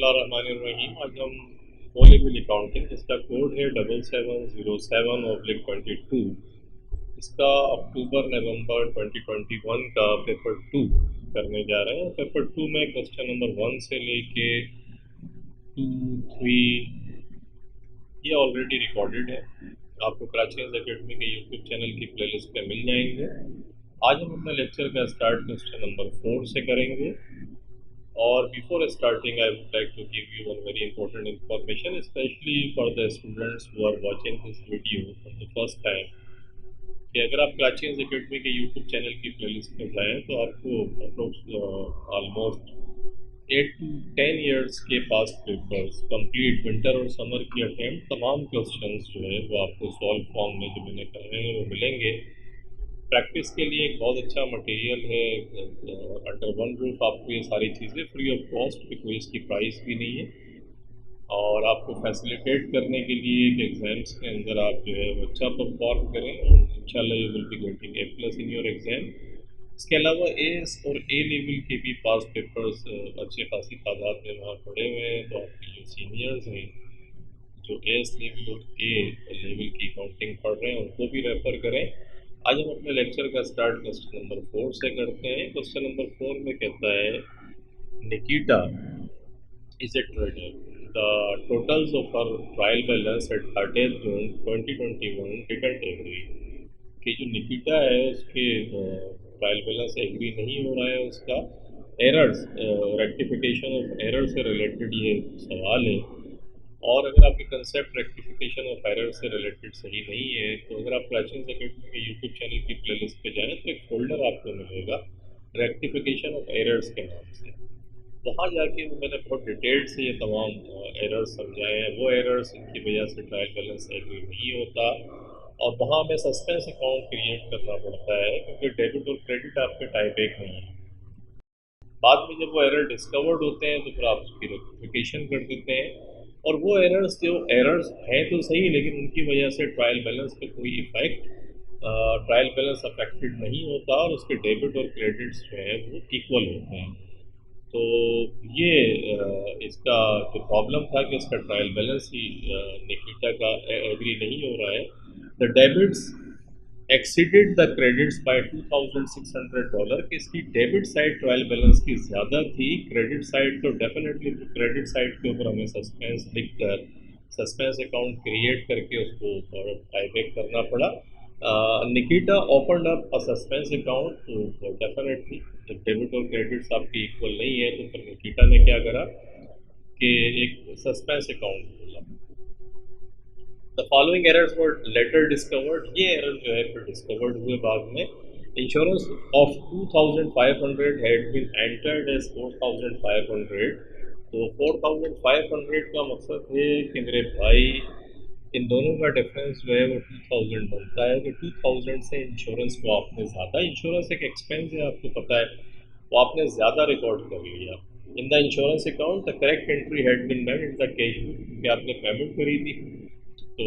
बिस्मिल्लाहिर्रहमानिर्रहीम। आज हम ओ लेवल अकाउंटिंग जिसका कोड है 7707/22 इसका अक्टूबर नवंबर 2021 का पेपर 2 करने जा रहे हैं। पेपर 2 में क्वेश्चन नंबर 1 से लेके 2, 3 ये ऑलरेडी रिकॉर्डेड है, आपको कराची एकेडमी के यूट्यूब चैनल की प्लेलिस्ट पे मिल जाएंगे। आज हम अपने लेक्चर का स्टार्ट क्वेश्चन नंबर 4 से करेंगे। और before starting, I would like to give you one very important information, especially for the students who are watching this video for the first time, कि अगर आप कराची एकेडमी के यूट्यूब चैनल की playlist में जाएं तो आपको ऑलमोस्ट 8 to 10 ईयर्स के पास पेपर्स कंप्लीट विंटर और समर की अटेम्प्ट तमाम क्वेश्चंस जो है वो आपको सॉल्व फॉर्म में जो मैंने करने हैं वो मिलेंगे। प्रैक्टिस के लिए एक बहुत अच्छा मटेरियल है। अंडर वन रूफ आपको ये सारी चीज़ें फ्री ऑफ कॉस्ट पे, कोई इसकी प्राइस भी नहीं है, और आपको फैसिलिटेट करने के लिए कि एग्ज़ाम्स के अंदर आप जो है वो अच्छा परफॉर्म करें और इंशाल्लाह you will be getting A+ in your exam. इसके अलावा एस और ए लेवल के भी पास पेपर्स अच्छे खासी तादाद में वहाँ पड़े हुए हैं, तो आपके जो सीनियर्स हैं जो एस लेवल और ए लेवल की अकाउंटिंग पढ़ रहे हैं उनको भी रेफ़र करें। आज हम अपने लेक्चर का स्टार्ट क्वेश्चन नंबर 4 से करते हैं। क्वेश्चन नंबर 4 में कहता है Nikita is a trader, the totals of her trial balance at 30 June 2021 didn't agree. कि जो निकिता है उसके ट्रायल बैलेंस एग्री नहीं हो रहा है, उसका एरर्स रेक्टिफिकेशन ऑफ एरर से रिलेटेड ये सवाल है। और अगर आपके कंसेप्ट रेक्टिफिकेशन ऑफ एरर से रिलेटेड सही नहीं है तो अगर आप कराची एकेडमी के यूट्यूब चैनल की प्लेलिस्ट पे जाएं तो एक फोल्डर आपको मिलेगा रेक्टिफिकेशन ऑफ एरर्स के नाम से। वहाँ जाके मैंने बहुत डिटेल से ये तमाम एरर्स समझाए हैं, वो एरर्स इनकी वजह से ट्रायल बैलेंस एग्री नहीं होता और वहाँ हमें सस्पेंस अकाउंट क्रिएट करना पड़ता है क्योंकि डेबिट और क्रेडिट आपके टाइप एक नहीं है। बाद में जब वो एरर डिस्कवर्ड होते हैं तो फिर आप उसकी रेक्टिफिकेशन कर देते हैं, और वो एरर्स जो एरर्स हैं तो सही लेकिन उनकी वजह से ट्रायल बैलेंस पे कोई इफेक्ट ट्रायल बैलेंस अफेक्टेड नहीं होता और उसके डेबिट और क्रेडिट्स जो है वो इक्वल होते हैं। तो ये इसका जो प्रॉब्लम था कि इसका ट्रायल बैलेंस ही निकिता का एग्री नहीं हो रहा है। The debits exceeded the credits by $2,600 कि इसकी डेबिट साइड ट्रायल बैलेंस की ज़्यादा थी, क्रेडिट साइड तो डेफिनेटली क्रेडिट साइड के ऊपर हमें सस्पेंस लिखकर सस्पेंस अकाउंट क्रिएट करके उसको टाइबैक करना पड़ा। निकिता ओपनड अप अ सस्पेंस अकाउंट, तो डेफिनेटली जब डेबिट और क्रेडिट्स आपकी इक्वल नहीं है तो फिर निकिता ने क्या करा कि एक सस्पेंस अकाउंट खोला। The following errors were later discovered, ये एरर जो है फिर डिस्कवर्ड हुए बाद में। Insurance of 2500 had been entered as 4500, तो 4500 का मकसद है कि मेरे भाई इन दोनों का डिफरेंस जो है वो 2000 बनता है, तो 2000 से इंश्योरेंस को आपने ज़्यादा, इंश्योरेंस एक एक्सपेंस है आपको पता है, वो आपने ज़्यादा रिकॉर्ड कर लिया। In the insurance account the correct entry had been made in the cash book, कि आपने पेमेंट करी थी तो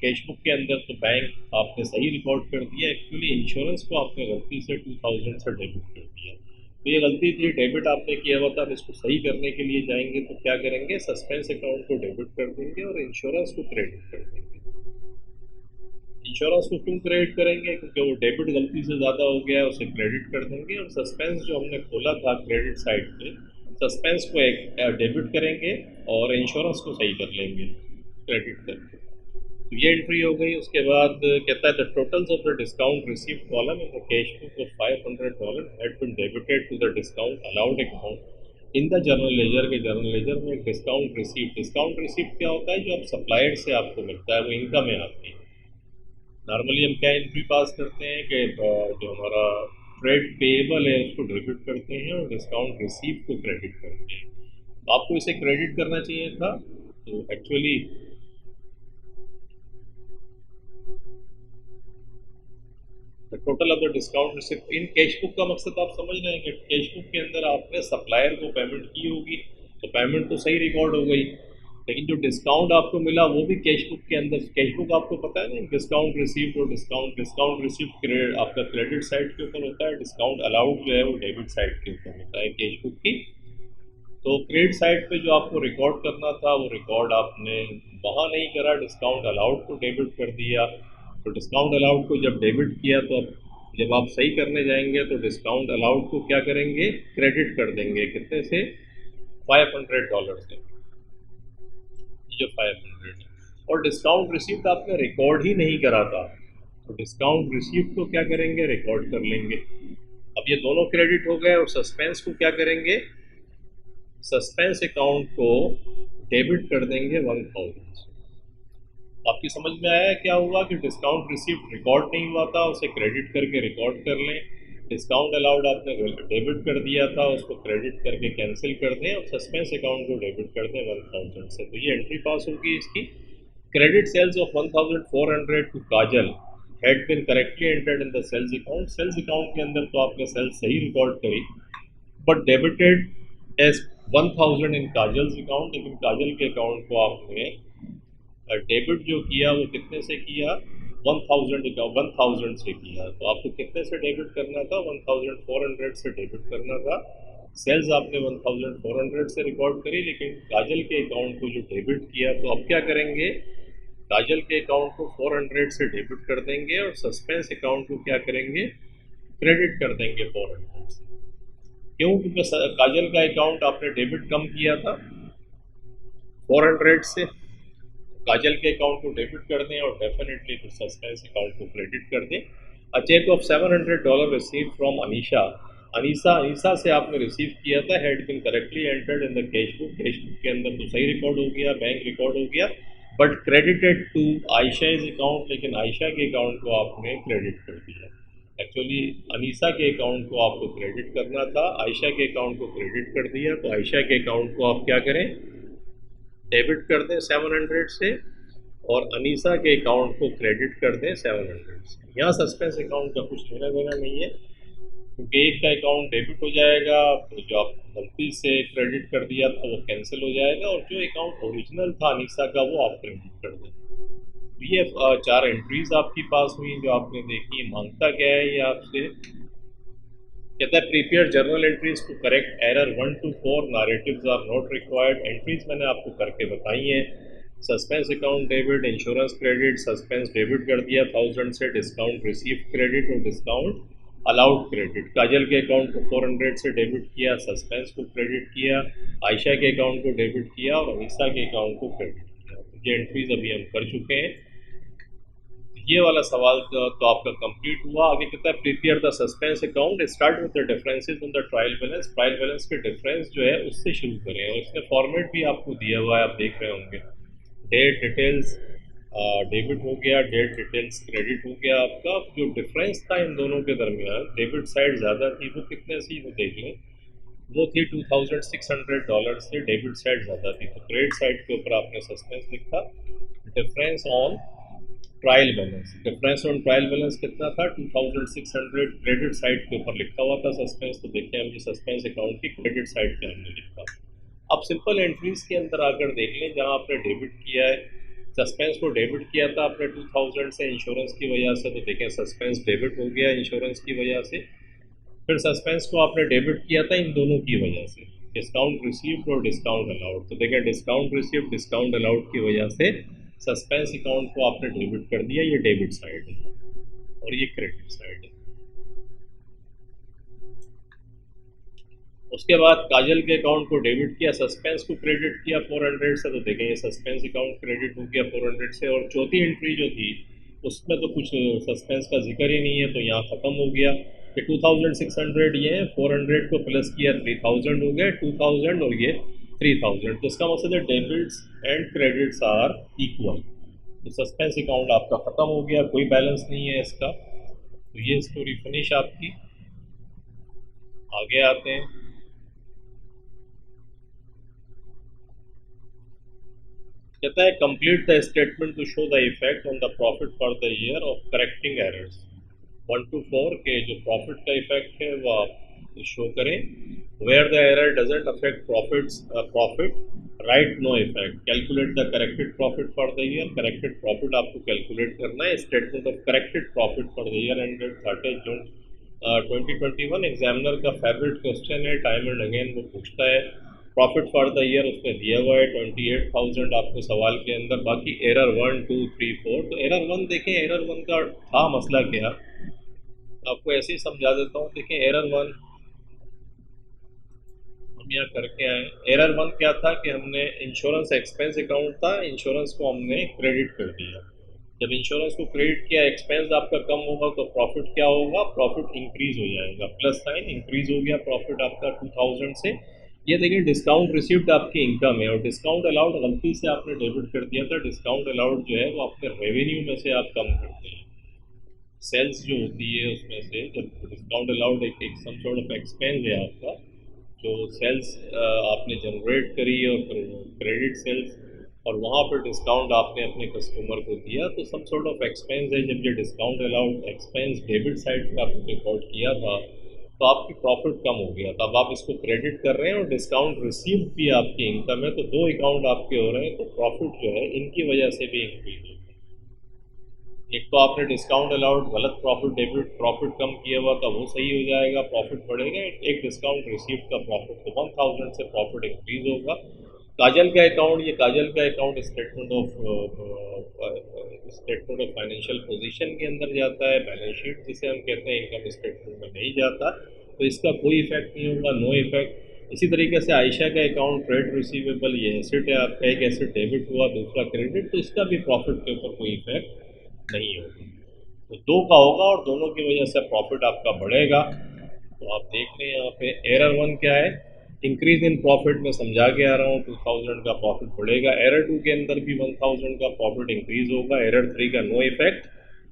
कैश बुक के अंदर तो बैंक आपने सही रिकॉर्ड कर दिया, एक्चुअली इंश्योरेंस को आपने गलती से 2000 से डेबिट कर दिया। तो ये गलती थी, डेबिट आपने किया हुआ था। अब इसको सही करने के लिए जाएंगे तो क्या करेंगे, सस्पेंस अकाउंट को डेबिट कर देंगे और इंश्योरेंस को क्रेडिट कर देंगे। इंश्योरेंस को क्यों क्रेडिट करेंगे, क्योंकि वो डेबिट गलती से ज़्यादा हो गया, उसे क्रेडिट कर देंगे। और सस्पेंस जो हमने खोला था क्रेडिट साइड पे, सस्पेंस को एक डेबिट करेंगे और इंश्योरेंस को सही कर लेंगे क्रेडिट करके। तो ये एंट्री हो गई। उसके बाद कहता है the totals of the discount received column in the cash book of $500 had been debited to the discount allowed account in the journal ledger, के जर्नल लेजर में एक डिस्काउंट रिसीव्ड। डिस्काउंट रिसीव्ड क्या होता है, जो आप सप्लायर से आपको मिलता है वो इनकम में आती है। नॉर्मली हम क्या एंट्री पास करते हैं कि जो हमारा ट्रेड पेएबल है उसको डेबिट करते हैं और डिस्काउंट रिसीव को क्रेडिट करते हैं। तो आपको इसे क्रेडिट करना चाहिए था, तो actually total of the discount receipt in cash book का मकसद आप समझ रहे हैं कि कैश बुक के अंदर आपने सप्लायर को पेमेंट की होगी तो पेमेंट तो सही रिकॉर्ड हो गई, लेकिन जो डिस्काउंट आपको मिला वो भी कैश बुक के अंदर। कैश बुक आपको पता है ना, डिस्काउंट रिसीव्ड और डिस्काउंट रिसीव्ड क्रेडिट आपका क्रेडिट साइड के ऊपर होता है, डिस्काउंट अलाउड जो है वो डेबिट साइड के ऊपर होता है कैश बुक की। तो क्रेडिट साइड पे जो आपको रिकॉर्ड करना था वो रिकॉर्ड आपने वहाँ नहीं करा, डिस्काउंट अलाउड को डेबिट कर दिया। तो डिस्काउंट अलाउड को जब डेबिट किया तो अब जब आप सही करने जाएंगे तो डिस्काउंट अलाउड को क्या करेंगे, क्रेडिट कर देंगे। कितने से? $500 से, जो 500 है। और डिस्काउंट रिसीप्ट आपने रिकॉर्ड ही नहीं करा था, तो डिस्काउंट रिसीप्ट को क्या करेंगे, रिकॉर्ड कर लेंगे। अब ये दोनों क्रेडिट हो गए और सस्पेंस को क्या करेंगे, सस्पेंस अकाउंट को डेबिट कर देंगे 1000। आपकी समझ में आया क्या हुआ कि डिस्काउंट रिसीप्ट रिकॉर्ड नहीं हुआ था, उसे क्रेडिट करके रिकॉर्ड कर लें। डिस्काउंट अलाउड आपने डेबिट कर दिया था, उसको क्रेडिट करके कैंसिल कर दें और सस्पेंस अकाउंट को डेबिट कर दें 1000 से। तो ये एंट्री पास होगी इसकी। Credit sales of 1400 to Kajal had been correctly entered in the sales account. Sales account के अंदर तो आपने सेल्स सही रिकॉर्ड करी, but debited as 1000 in Kajal's account. लेकिन काजल के अकाउंट को आपने डेबिट जो किया वो कितने से किया, 1000 से किया। तो आपको कितने से डेबिट करना था, 1400 से डेबिट करना था। सेल्स आपने 1400 से रिकॉर्ड करी, लेकिन काजल के अकाउंट को जो डेबिट किया, तो अब क्या करेंगे, काजल के अकाउंट को 400 से डेबिट कर देंगे और सस्पेंस अकाउंट को क्या करेंगे, क्रेडिट कर देंगे 400 से। क्यों? क्योंकि काजल का अकाउंट आपने डेबिट कम किया था 400 से, काजल के अकाउंट को डेबिट कर दें और डेफिनेटली फिर सस्पेंस अकाउंट को क्रेडिट कर दें। A cheque of $700 receive from Anisha. Anisa से आपने रिसीव किया था, had been correctly entered in the cash book. Cash book के अंदर तो सही रिकॉर्ड हो गया, बैंक रिकॉर्ड हो गया, बट क्रेडिटेड टू आयशाज अकाउंट। लेकिन आयशा के अकाउंट को आपने क्रेडिट कर दिया। एक्चुअली अनीसा के अकाउंट को आपको क्रेडिट करना था, आयशा के अकाउंट को क्रेडिट कर दिया। तो आयशा के अकाउंट को आप क्या करें, डेबिट कर दें 700 से और अनीसा के अकाउंट को क्रेडिट कर दें 700 से। यहाँ सस्पेंस अकाउंट का कुछ लेना देना नहीं है, क्योंकि एक का अकाउंट डेबिट हो जाएगा तो जो आप गलती से क्रेडिट कर दिया था वो कैंसिल हो जाएगा, और जो अकाउंट ओरिजिनल था अनीसा का वो आप क्रेडिट कर दें। तो ये 4 एंट्रीज आपकी पास हुई जो आपने देखी। मांगता क्या है ये आपसे, कहता है prepare journal entries to correct error 1 to 4, narratives are not required. Entries मैंने आपको करके बताई हैं। Suspense account debit, insurance credit, suspense debit कर दिया 1000 से, डिस्काउंट रिसीव क्रेडिट और डिस्काउंट अलाउड क्रेडिट। काजल के अकाउंट को 400 से डेबिट किया, सस्पेंस को क्रेडिट किया, आयशा के अकाउंट को डेबिट किया और अनीसा के अकाउंट को क्रेडिट किया। तो ये एंट्रीज अभी हम कर चुके हैं। ये वाला सवाल तो आपका कंप्लीट हुआ। आगे कहता है prepare the suspense account, start with the differences in the trial balance. Trial balance के डिफरेंस जो है उससे शुरू करें, और इसमें फॉर्मेट भी आपको दिया हुआ है, आप देख रहे होंगे। डेट डिटेल्स डेबिट हो गया, डेट डिटेल्स क्रेडिट हो गया। आपका जो डिफरेंस था इन दोनों के दरमियान, डेबिट साइड ज़्यादा थी, वो कितने सी वो देख लें, वो थी $2600 से, डेबिट साइड ज़्यादा थी। तो क्रेडिट साइड के ऊपर आपने सस्पेंस लिखा। Difference on trial balance, difference on trial balance कितना था, 2600। क्रेडिट साइड के ऊपर लिखा हुआ था सस्पेंस, तो देखते हैं हम ये सस्पेंस अकाउंट की क्रेडिट साइड पे हमने लिखा। अब सिंपल एंट्रीज के अंदर आकर देख लें, जहां आपने डेबिट किया है, सस्पेंस को डेबिट किया था आपने 2000 से इंश्योरेंस की वजह से, तो देखें सस्पेंस डेबिट हो गया इंश्योरेंस की वजह से। फिर सस्पेंस को आपने डेबिट किया था इन दोनों की वजह से, डिस्काउंट रिसीव्ड और डिस्काउंट अलाउड। तो देखें डिस्काउंट रिसीव्ड डिस्काउंट अलाउड की वजह से सस्पेंस अकाउंट को आपने डेबिट कर दिया, ये डेबिट साइड है और ये क्रेडिट साइड है। उसके बाद काजल के अकाउंट को डेबिट किया, सस्पेंस को क्रेडिट किया 400 से, तो देखें ये सस्पेंस अकाउंट क्रेडिट हो गया 400 से। और चौथी एंट्री जो थी उसमें तो कुछ सस्पेंस का जिक्र ही नहीं है, तो यहाँ ख़त्म हो गया कि 2600 ये है, 400 को प्लस किया 3000 हो गया, 2000 और ये 3000। तो इसका मकसद है debits and credits are equal. तो सस्पेंस अकाउंट आपका ख़त्म हो गया, कोई बैलेंस नहीं है इसका। तो ये स्टोरी फिनिश आपकी। आगे आते हैं। कहता है complete the statement to show the effect on the profit for the year of correcting errors 1 to 4 के जो प्रॉफिट का इफेक्ट है वो आप शो करें। Where the error doesn't affect profit right no effect. Calculate the corrected profit for the year. Corrected profit आपको calculate करना है। Statement of corrected profit for the year ended 30 June 2021। Examiner का favourite question है, time and again वो पूछता है profit for the year उसमें दिया हुआ है 28,000 आपको सवाल के अंदर। बाकी एरर 1 2 3 4, तो एरर 1 देखें, एरर 1 का था मसला क्या, आपको ऐसे ही समझा देता हूँ। देखें एरर 1 हम यहाँ करके आए। एरर 1 क्या था कि हमने इंश्योरेंस एक्सपेंस अकाउंट था, इंश्योरेंस को हमने क्रेडिट कर दिया। जब इंश्योरेंस को क्रेडिट किया, एक्सपेंस आपका कम होगा तो प्रॉफिट क्या होगा, प्रॉफिट इंक्रीज हो जाएगा, प्लस साइन इंक्रीज हो गया प्रॉफिट आपका 2000 से। ये देखिए डिस्काउंट रिसीव्ड आपकी इनकम है, और डिस्काउंट अलाउड गलती से आपने डेबिट कर दिया था। डिस्काउंट अलाउड जो है वो आपके रेवेन्यू में से आप कम करते हैं। सेल्स जो होती है उसमें से जब डिस्काउंट अलाउड एक सम सॉर्ट ऑफ एक्सपेंस है आपका, जो सेल्स आपने जनरेट करी और क्रेडिट सेल्स, और वहाँ पर डिस्काउंट आपने अपने कस्टमर को दिया, तो सम सॉर्ट ऑफ एक्सपेंस है। जब ये discount allowed expense debit side पे आपने रिकॉर्ड किया था तो आपकी प्रॉफिट कम हो गया था। अब आप इसको क्रेडिट कर रहे हैं और डिस्काउंट रिसीव भी आपकी इनकम है, तो दो अकाउंट आपके हो रहे हैं, तो प्रॉफिट जो है इनकी वजह से भी इंक्रीज हो। एक तो आपने डिस्काउंट अलाउड गलत प्रॉफिट डेबिट प्रॉफिट कम किया हुआ था, वो सही हो जाएगा, प्रॉफिट बढ़ेगा। एक डिस्काउंट रिसीव का प्रॉफिट, तो 1000 से प्रॉफिट इंक्रीज होगा। काजल का अकाउंट, ये काजल का account statement of financial position के अंदर जाता है, बैलेंस शीट जिसे हम कहते हैं, इनकम स्टेटमेंट में नहीं जाता, तो इसका कोई इफेक्ट नहीं होगा, नो इफेक्ट। इसी तरीके से आयशा का अकाउंट ट्रेड रिसीवेबल, ये एसेट है आपका, एक एसेट डेबिट हुआ, दूसरा क्रेडिट, तो इसका भी प्रॉफिट के ऊपर कोई इफेक्ट नहीं होगा। तो दो का होगा और दोनों की वजह से प्रॉफिट आपका बढ़ेगा। तो आप देख रहे हैं यहाँ पे एरर 1 क्या है, इंक्रीज इन प्रॉफिट में समझा के आ रहा हूँ, 2000 का प्रॉफिट बढ़ेगा। एरर 2 के अंदर भी 1000 का प्रॉफिट इंक्रीज होगा। एरर 3 का नो इफेक्ट,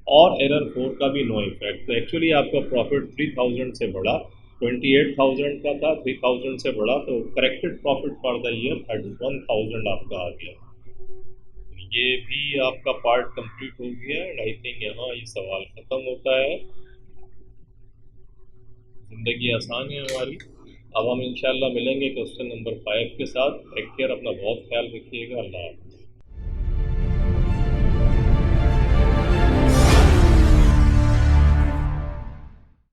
और एरर 4 का भी नो इफेक्ट। तो एक्चुअली आपका प्रॉफिट 3000 से बढ़ा, 28,000 का था, 3000 से बढ़ा, तो corrected profit for the year 31,000 आपका आ गया। ये भी आपका पार्ट कंप्लीट हो गया, एंड आई थिंक यहाँ ये सवाल ख़त्म होता है। ज़िंदगी आसान है हमारी। अब हम इंशाल्लाह मिलेंगे क्वेश्चन नंबर 5 के साथ। टेक केयर, अपना बहुत ख्याल रखिएगा। अल्लाह हाफ़िज़।